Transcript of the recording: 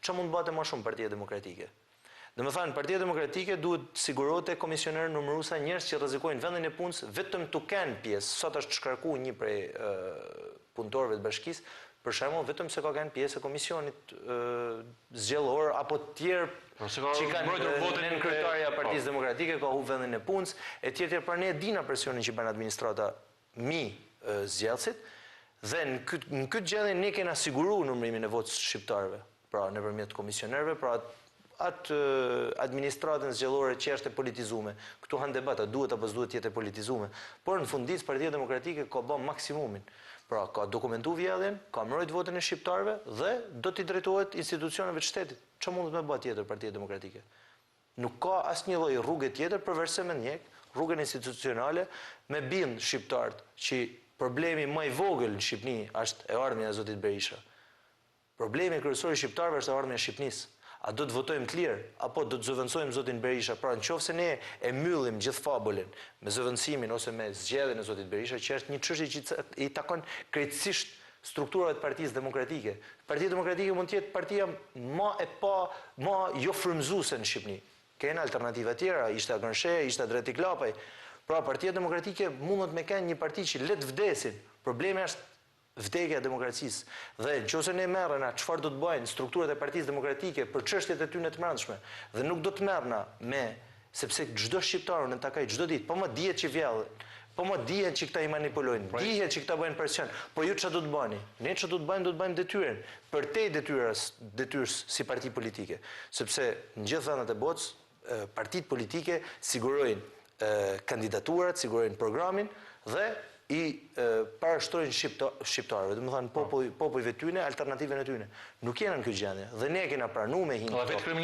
që mund bëte më shumë Partia Demokratike? Dhe më thanë, Partia Demokratike duhet sigurote komisionerë numërusa njerëz që rrezikojnë vendin e punës vetëm të kenë pjesë. Sot është shkarku një prej punëtorëve të bashkisë, për shembull, vetëm se ka kanë pjesë e komisionit zgjedhor apo të tjerë që kanë në kryetarja e Partisë Demokratike ka hu vendin e punës, e tjerë pra ne dina presionin që bën administrata zgjedhësit, dhe në këtë gjendje ne kena siguru numërimin e votës shqiptarëve, pra nëpërmjet komisionerëve, pra atë administratën zgjedhore që është e politizume. Këtu hanë debata, duhet apo s'duhet jetë e politizume. Por në fundis, Partia Demokratike ka bën maksimumin. Pra, ka dokumentu vjedhjen, ka mbrojt votën e shqiptarëve dhe do t'i drejtohet institucioneve të shtetit. Që mundet me bë tjetër Partia Demokratike? Nuk ka asnjë lloj rrugë tjetër përveç se me njek rrugën institucionale me bind shqiptarët që problemi më i vogël në Shqipëri është e ardhmja e zotit Berisha. Problemi kryesor i shqiptarëve është e ardhmja e Shqipërisë. A do të votojmë të lirë, apo do të zëvendësojmë zotin Berisha? Pra në qoftë se ne e mbyllim gjithë fabulin me zëvendësimin ose me zgjedhjen e zotit Berisha, që është një çështje që i takon krejtësisht strukturave të Partisë Demokratike. Partia Demokratike mund të jetë partia më jo frymëzuese në Shqipëri. Kena alternativa tjera, ishte Agërshe, ishte Dreti Klapaj. Pra Partia Demokratike mundet me kenë një parti që let vdesin. Problemi është vdekja e demokracisë. Dhe nëse ne merrena çfarë do të bëjnë strukturat e Partisë Demokratike për çështjet e tyre të brendshme, dhe nuk do të merrna me, sepse çdo shqiptar në takaj çdo ditë, po më dihet që vjedhin, po më dihet që këta i manipulojnë, dihet që këta bëjnë presion, po ju çfarë do të bëni? Ne çfarë do të bëjmë detyrën, përtej detyrës si parti politike, sepse në gjithë vendet e botës partitë politike sigurojnë kandidaturat, sigurojnë programin dhe i parashtrojnë shqiptarëve, dhe më thënë popujve tyne, alternativën e tyne. Nuk jena në këtë gjendje, dhe ne kena pranu me hinë.